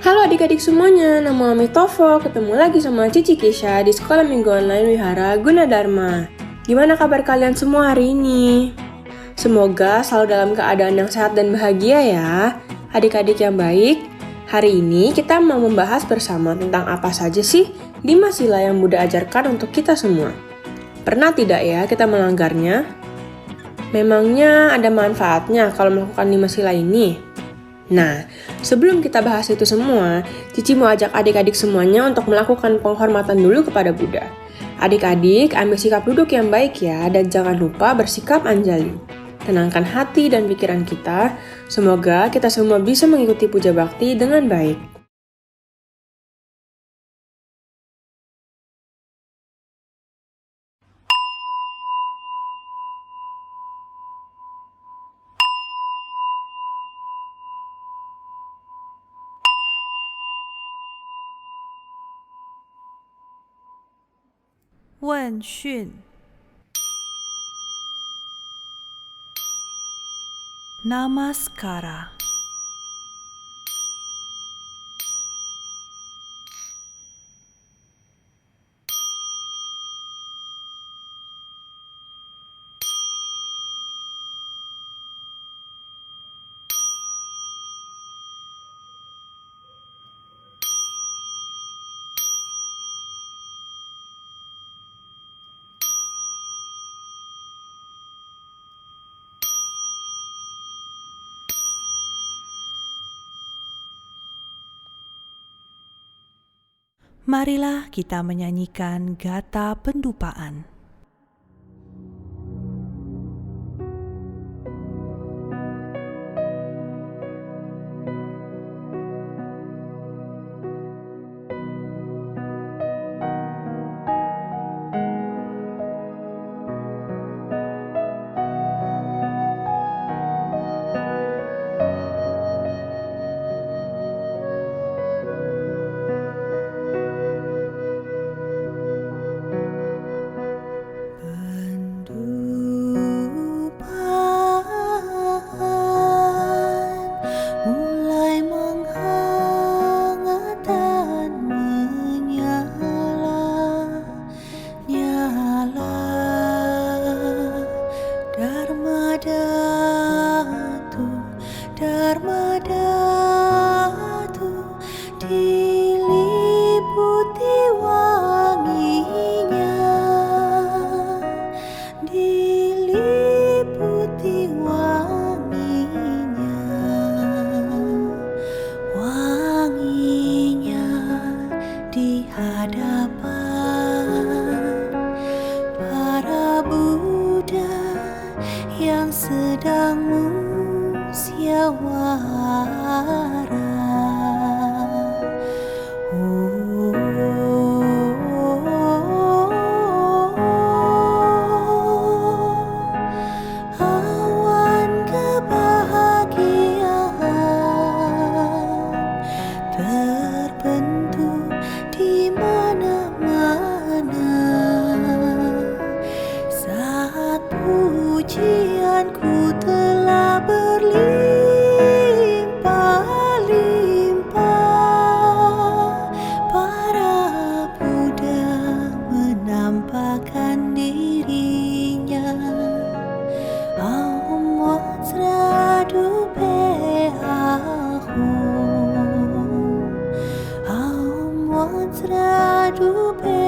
Halo adik-adik semuanya, nama Amitofo. Ketemu lagi sama Cici Kisha di Sekolah Minggu Online Wihara Gunadarma. Gimana kabar kalian semua hari ini? Semoga selalu dalam keadaan yang sehat dan bahagia ya. Adik-adik yang baik, hari ini kita mau membahas bersama tentang apa saja sih 5 sila yang Buddha ajarkan untuk kita semua. Pernah tidak ya kita melanggarnya? Memangnya ada manfaatnya kalau melakukan 5 sila ini? Nah, sebelum kita bahas itu semua, Cici mau ajak adik-adik semuanya untuk melakukan penghormatan dulu kepada Buddha. Adik-adik, ambil sikap duduk yang baik ya, dan jangan lupa bersikap anjali. Tenangkan hati dan pikiran kita, semoga kita semua bisa mengikuti puja bakti dengan baik. Wen Xun Namaskara. Marilah kita menyanyikan Gata Pendupaan. Sedang musyawarah. Awan kebahagiaan terbentuk di mana-mana saat pujianku telah berlimpah-limpah. Para Buddha menampakkan dirinya. Om Wajradupe Ahum, Om Wajradupe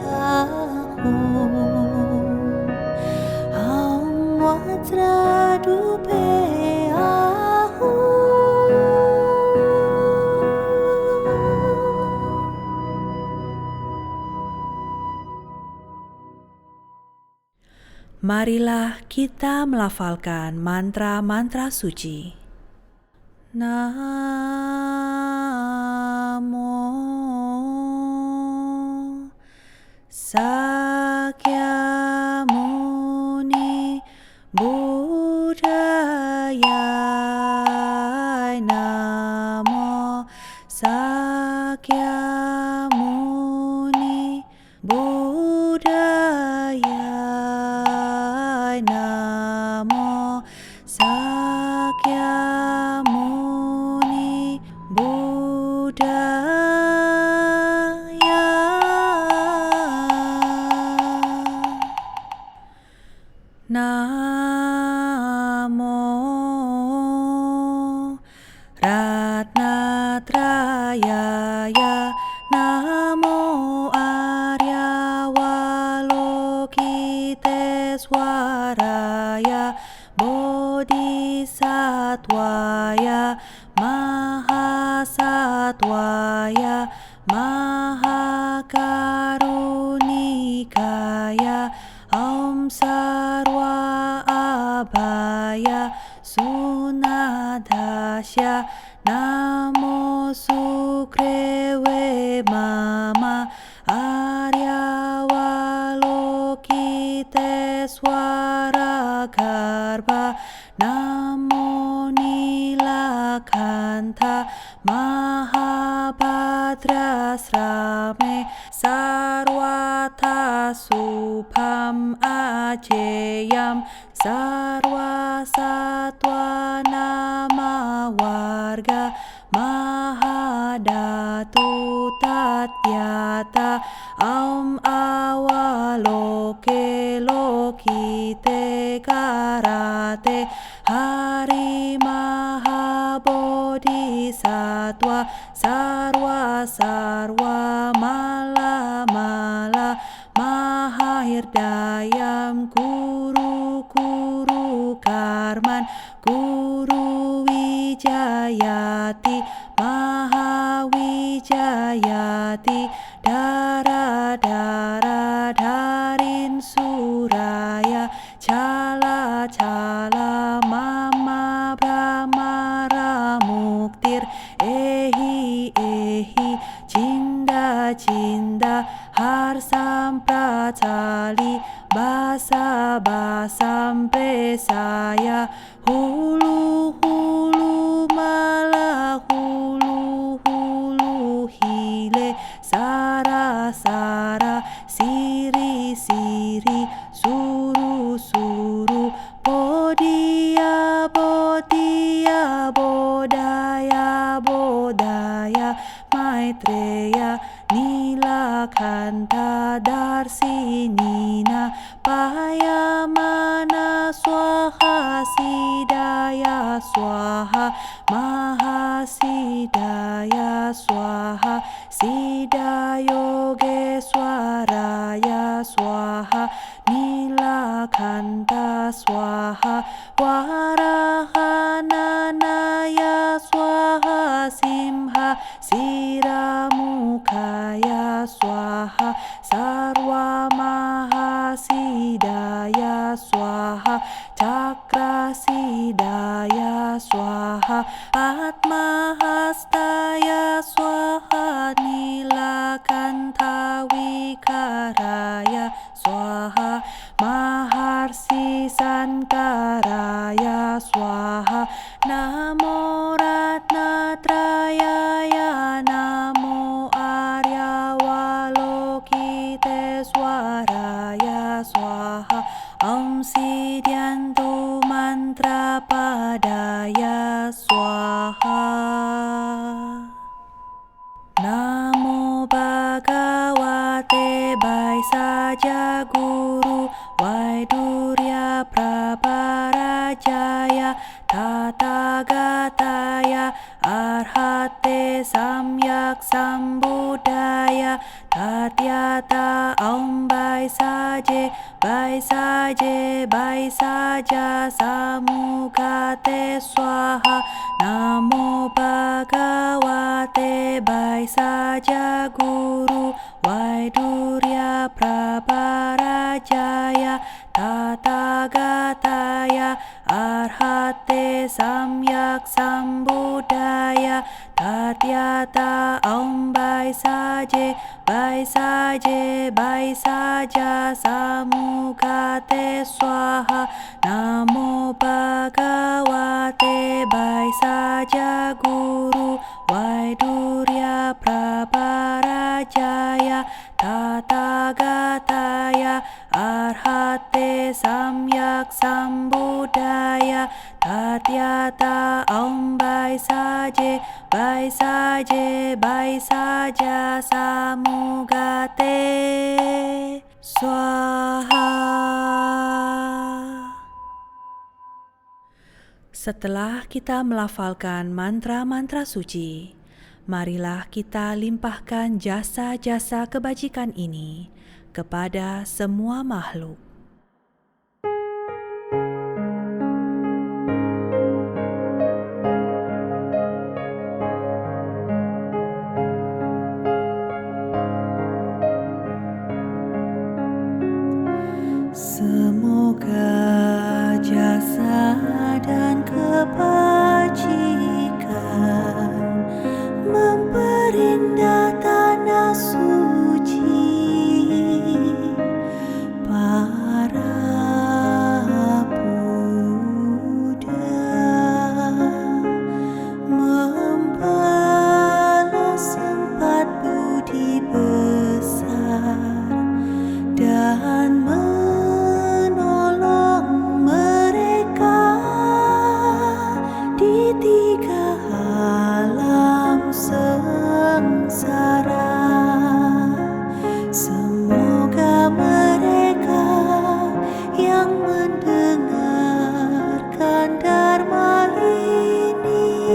Ahum, Om Wajradupe Ahum. Marilah kita melafalkan mantra-mantra suci. Namo Sakyamuni Buddhaya. Namo Sakyamuni Buddhaya. Namo Sakyamuni Buddhaya. Namo Ratnatrayaya, Namo Arya Walokiteswaraya, Bodhisattvaya, Mahasattvaya, Mahakarunikaya, Om Sarva Abhaya Sunadasya, Namo Sukrewe Mama Arya Walokiteswara Garbha, Namo Nilakanta Mahabhadrasrame, Sarvata Subham Ajeyam, Sarva Sattva Nama Warga, Mahadatu Tatyata, Om Awaloke Lokite Karate, Hari Mahabodhisattva, Sarva Sarva Mala Mala, Mahahirdayam Guru Guru Karman, Guru Wijayati, Mahawijayati, Dara Dara Darin Suraya, Chala Chala Mama Brahmara Muktir, Ehi Ehi Cinda Cinda Harsam Pracali, Basa Basam Pesaya, Hulu Hulu Mala Hulu Hulu Hile, Sara Sara Siri Siri, Suru Suru, Bodhiya Bodhiya, Bodaya Bodaya, Maitreya Nilakanta Darsinina, Payamana Swaha Sidaya Swaha, Mahasidaya Swaha, Sidayogeswaraya Swaha, Nilakanta Swaha, Warahananaya Swaha, Simha Siramukaya Swaha, Sarva Mahasidaya Swaha, Cakrasidaya Swaha, Atmahastaya Swaha, Nilakanta Wikaraya Swaha, Maharsi Sankaraya Swaha, Namo Ratnatrayaya, Namo Arya Walokiteswaraya Swaha, Om Sidyantu Mantra Padaya Swaha. Namo Bhagavate Vaisya Guru Vaidurya Praparajaya, Tathagataya Arhate Samyak Sambuddhaya, Tatyata Om Vaisaje Vaisaje Vaisaja Samukate Swaha, Namo Bhagavate Vaisya Guru Vaidurya Praparajaya, Tathagataya Arhate Samyak Sambuddhaya, Tatyata Om Vaisaje Vaisaje Vaisaja Samukate Swaha, Namo Bhagavate Vaisya Guru Vaidurya Praparajaya, Tathagataya Arhate Samyak Sambuddhaya, Tatyata Om Vaisaje Vaisaje Vaisaja Samukate Swaha. Setelah kita melafalkan mantra-mantra suci, marilah kita limpahkan jasa-jasa kebajikan ini kepada semua makhluk. Semoga jasa dan kebajikan memperindah tanah suci para Buddha, membalas empat budi besar dan menolong mereka di tiga alam sengsara. Semoga mereka yang mendengarkan Dharma ini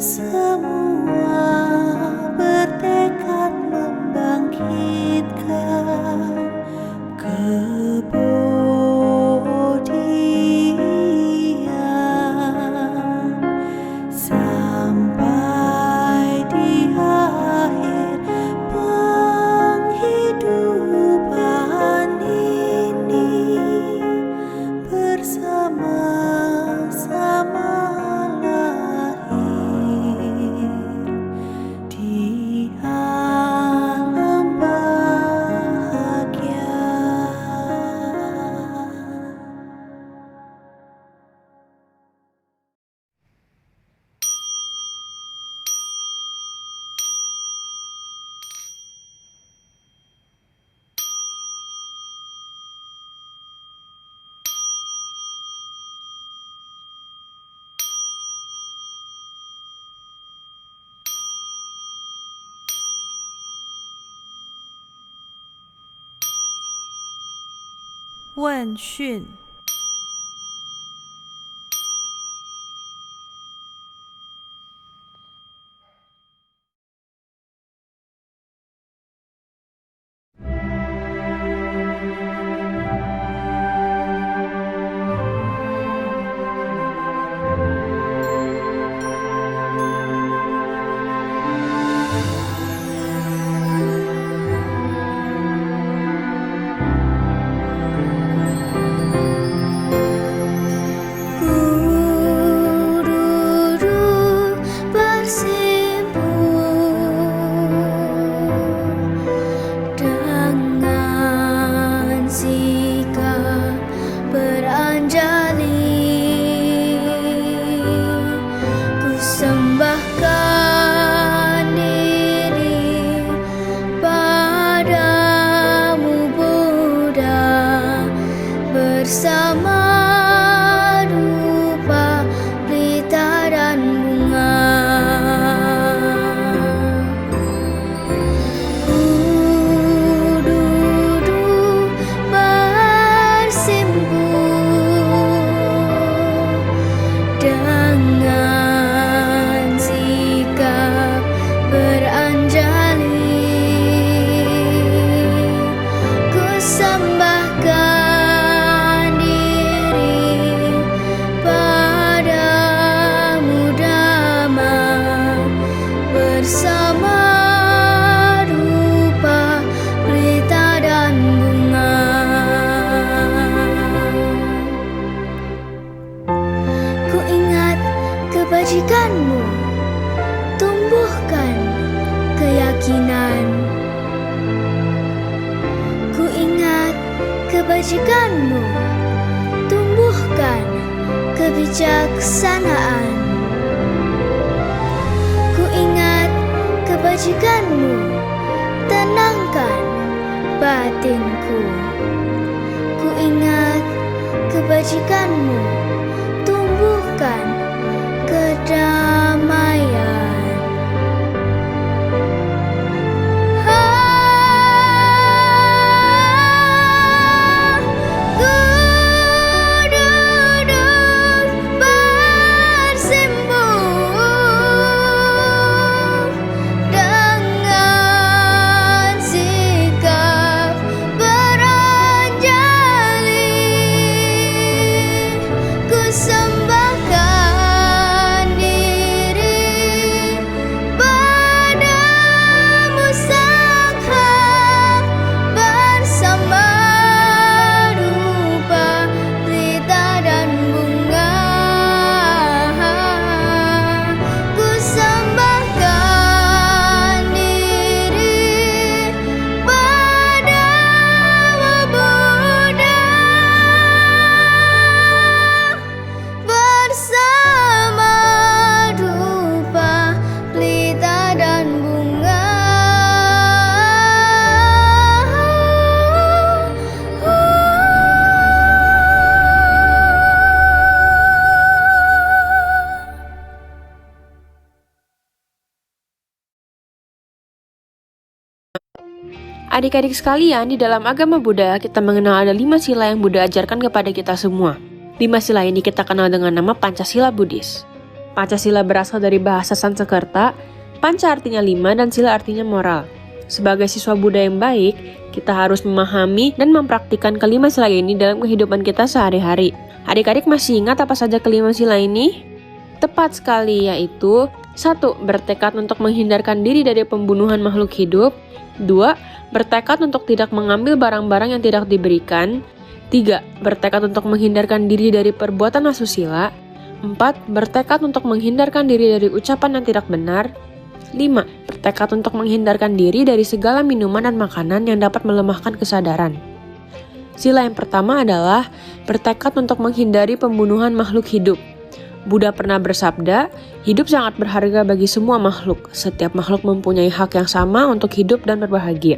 semua bertekad membangkitkan kebodian sampai di akhir penghidupan ini bersama-sama lahir di alam bahagia. Wen Xun. kebajikanmu, tumbuhkan keyakinan. Ku ingat kebajikanmu, tumbuhkan kebijaksanaan. Ku ingat kebajikanmu, tenangkan batinku. Ku ingat kebajikanmu, tumbuhkan kedamaian. Ku duduk Adik-adik sekalian, di dalam agama Buddha, kita mengenal ada 5 sila yang Buddha ajarkan kepada kita semua. 5 sila ini kita kenal dengan nama Pancasila Buddhis. Pancasila berasal dari bahasa Sanskerta, Panca artinya 5 dan sila artinya moral. Sebagai siswa Buddha yang baik, kita harus memahami dan mempraktikkan kelima sila ini dalam kehidupan kita sehari-hari. Adik-adik masih ingat apa saja kelima sila ini? Tepat sekali, yaitu 1. Bertekad untuk menghindarkan diri dari pembunuhan makhluk hidup. 2. Bertekad untuk tidak mengambil barang-barang yang tidak diberikan. 3. Bertekad untuk menghindarkan diri dari perbuatan asusila. 4. Bertekad untuk menghindarkan diri dari ucapan yang tidak benar. 5. Bertekad untuk menghindarkan diri dari segala minuman dan makanan yang dapat melemahkan kesadaran. Sila yang pertama adalah bertekad untuk menghindari pembunuhan makhluk hidup. Buddha pernah bersabda, hidup sangat berharga bagi semua makhluk. Setiap makhluk mempunyai hak yang sama untuk hidup dan berbahagia.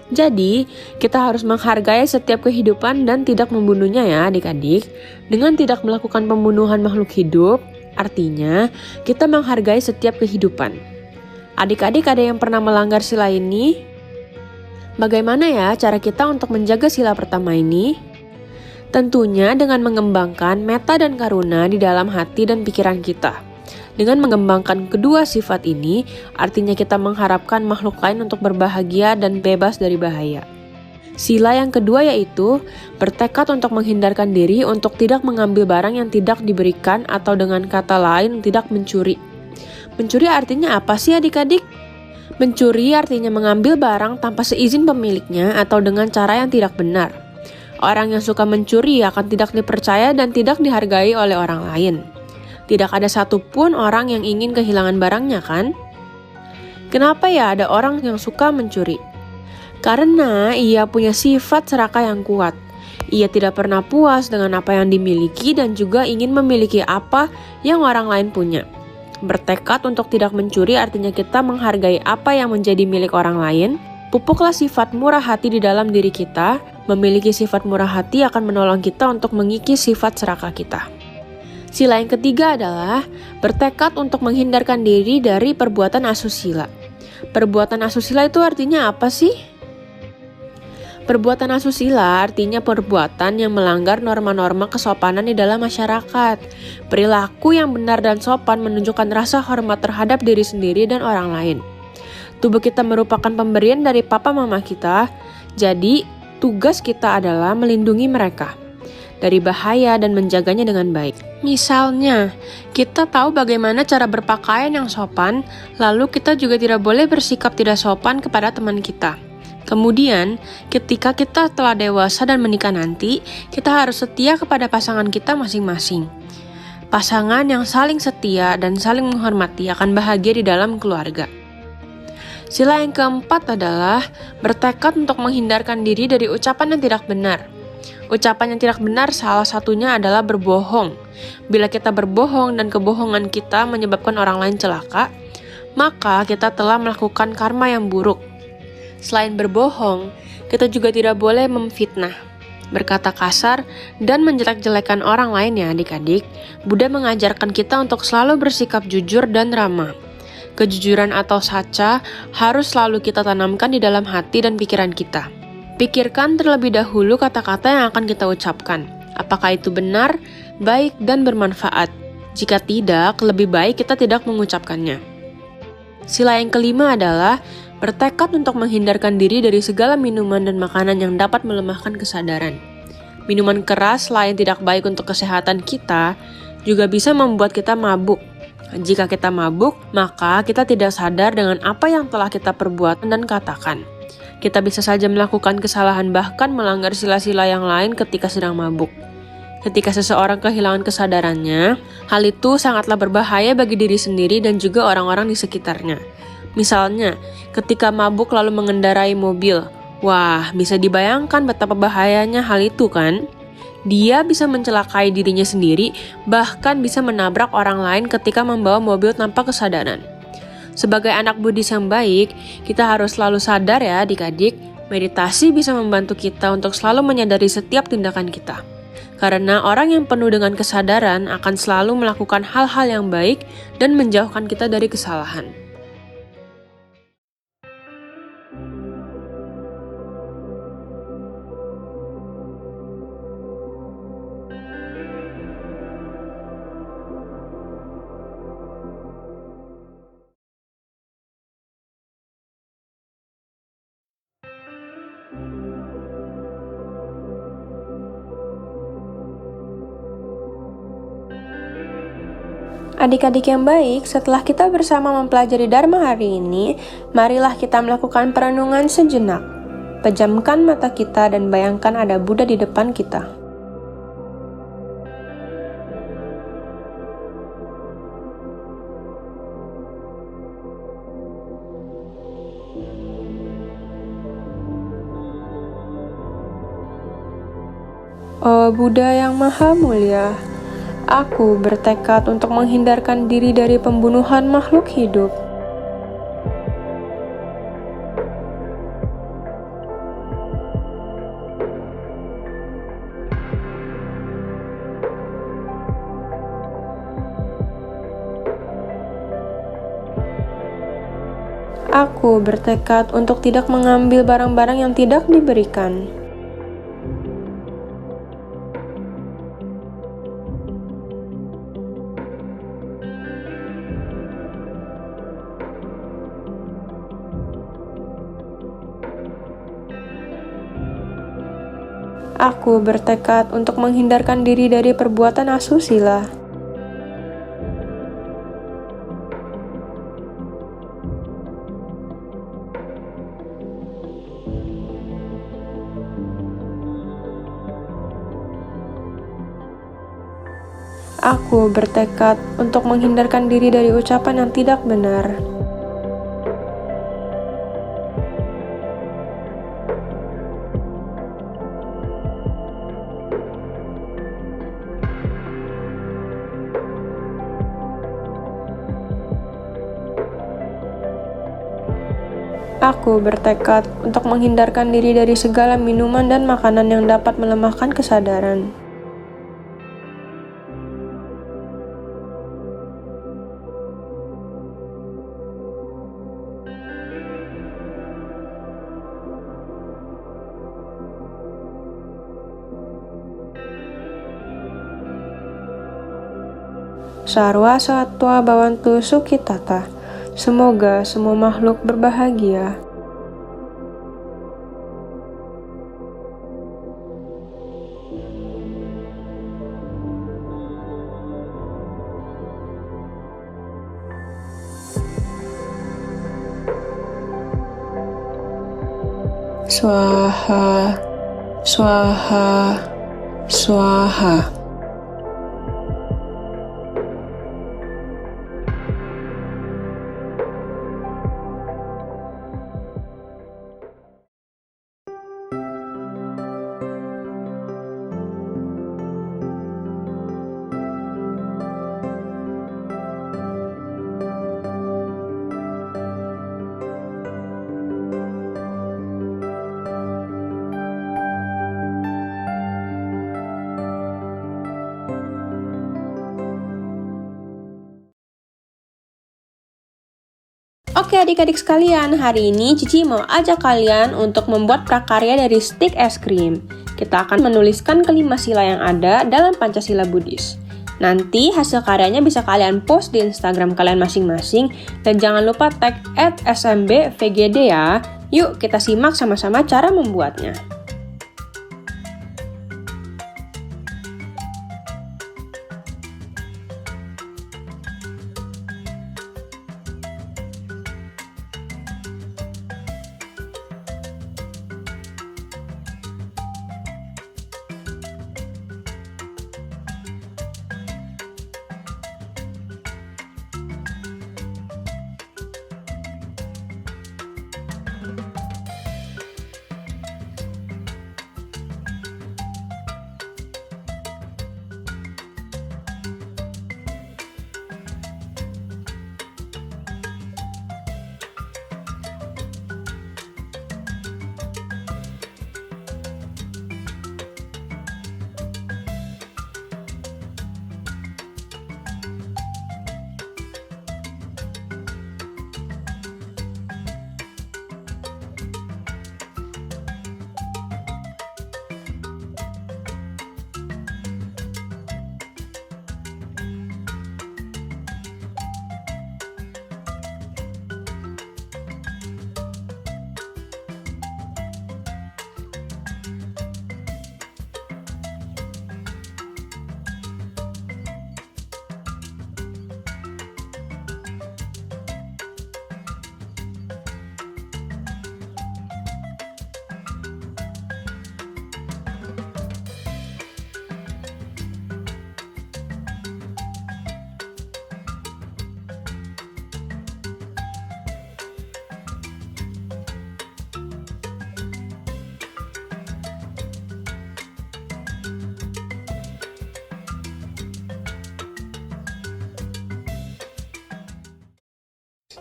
Jadi, kita harus menghargai setiap kehidupan dan tidak membunuhnya ya adik-adik. Dengan tidak melakukan pembunuhan makhluk hidup, artinya kita menghargai setiap kehidupan. Adik-adik ada yang pernah melanggar sila ini? Bagaimana ya cara kita untuk menjaga sila pertama ini? Tentunya dengan mengembangkan metta dan karuna di dalam hati dan pikiran kita. Dengan mengembangkan kedua sifat ini, artinya kita mengharapkan makhluk lain untuk berbahagia dan bebas dari bahaya. Sila yang kedua yaitu bertekad untuk menghindarkan diri untuk tidak mengambil barang yang tidak diberikan atau dengan kata lain tidak mencuri. Mencuri artinya apa sih adik-adik? Mencuri artinya mengambil barang tanpa seizin pemiliknya atau dengan cara yang tidak benar. Orang yang suka mencuri akan tidak dipercaya dan tidak dihargai oleh orang lain. Tidak ada satupun orang yang ingin kehilangan barangnya kan? Kenapa ya ada orang yang suka mencuri? Karena ia punya sifat serakah yang kuat. Ia tidak pernah puas dengan apa yang dimiliki dan juga ingin memiliki apa yang orang lain punya. Bertekad untuk tidak mencuri artinya kita menghargai apa yang menjadi milik orang lain. Pupuklah sifat murah hati di dalam diri kita. Memiliki sifat murah hati akan menolong kita untuk mengikis sifat serakah kita. Sila yang ketiga adalah bertekad untuk menghindarkan diri dari perbuatan asusila. Perbuatan asusila itu artinya apa sih? Perbuatan asusila artinya perbuatan yang melanggar norma-norma kesopanan di dalam masyarakat. Perilaku yang benar dan sopan menunjukkan rasa hormat terhadap diri sendiri dan orang lain. Tubuh kita merupakan pemberian dari papa mama kita, jadi tugas kita adalah melindungi mereka dari bahaya dan menjaganya dengan baik. Misalnya, kita tahu bagaimana cara berpakaian yang sopan, lalu kita juga tidak boleh bersikap tidak sopan kepada teman kita. Kemudian, ketika kita telah dewasa dan menikah nanti, kita harus setia kepada pasangan kita masing-masing. Pasangan yang saling setia dan saling menghormati akan bahagia di dalam keluarga. Sila yang keempat adalah bertekad untuk menghindarkan diri dari ucapan yang tidak benar. Ucapan yang tidak benar salah satunya adalah berbohong. Bila kita berbohong dan kebohongan kita menyebabkan orang lain celaka, maka kita telah melakukan karma yang buruk. Selain berbohong, kita juga tidak boleh memfitnah, berkata kasar, dan menjelek-jelekan orang lain ya adik-adik. Buddha mengajarkan kita untuk selalu bersikap jujur dan ramah. Kejujuran atau saca harus selalu kita tanamkan di dalam hati dan pikiran kita. Pikirkan terlebih dahulu kata-kata yang akan kita ucapkan. Apakah itu benar, baik, dan bermanfaat? Jika tidak, lebih baik kita tidak mengucapkannya. Sila yang kelima adalah bertekad untuk menghindarkan diri dari segala minuman dan makanan yang dapat melemahkan kesadaran. Minuman keras selain tidak baik untuk kesehatan kita, juga bisa membuat kita mabuk. Jika kita mabuk, maka kita tidak sadar dengan apa yang telah kita perbuat dan katakan. Kita bisa saja melakukan kesalahan bahkan melanggar sila-sila yang lain ketika sedang mabuk. Ketika seseorang kehilangan kesadarannya, hal itu sangatlah berbahaya bagi diri sendiri dan juga orang-orang di sekitarnya. Misalnya, ketika mabuk lalu mengendarai mobil, wah bisa dibayangkan betapa bahayanya hal itu kan? Dia bisa mencelakai dirinya sendiri, bahkan bisa menabrak orang lain ketika membawa mobil tanpa kesadaran. Sebagai anak Buddhis yang baik, kita harus selalu sadar ya adik-adik, meditasi bisa membantu kita untuk selalu menyadari setiap tindakan kita. Karena orang yang penuh dengan kesadaran akan selalu melakukan hal-hal yang baik dan menjauhkan kita dari kesalahan. Adik-adik yang baik, setelah kita bersama mempelajari Dharma hari ini, marilah kita melakukan perenungan sejenak. Pejamkan mata kita dan bayangkan ada Buddha di depan kita. Oh Buddha yang Maha Mulia, aku bertekad untuk menghindarkan diri dari pembunuhan makhluk hidup. Aku bertekad untuk tidak mengambil barang-barang yang tidak diberikan. Aku bertekad untuk menghindarkan diri dari perbuatan asusila. Aku bertekad untuk menghindarkan diri dari ucapan yang tidak benar. Aku bertekad untuk menghindarkan diri dari segala minuman dan makanan yang dapat melemahkan kesadaran. Sarwa Satwa Bhavantu Sukhitata. Semoga semua makhluk berbahagia. Swaha, swaha, swaha. Oke adik-adik sekalian, hari ini Cici mau ajak kalian untuk membuat prakarya dari stik es krim. Kita akan menuliskan kelima sila yang ada dalam Pancasila Buddhis. Nanti hasil karyanya bisa kalian post di Instagram kalian masing-masing dan jangan lupa tag @smbvgd ya. Yuk kita simak sama-sama cara membuatnya.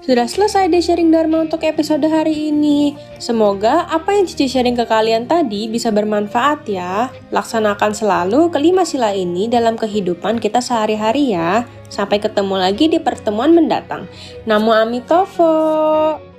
Sudah selesai deh sharing Dharma untuk episode hari ini. Semoga apa yang Cici sharing ke kalian tadi bisa bermanfaat ya. Laksanakan selalu kelima sila ini dalam kehidupan kita sehari-hari ya. Sampai ketemu lagi di pertemuan mendatang. Namo Amitovo.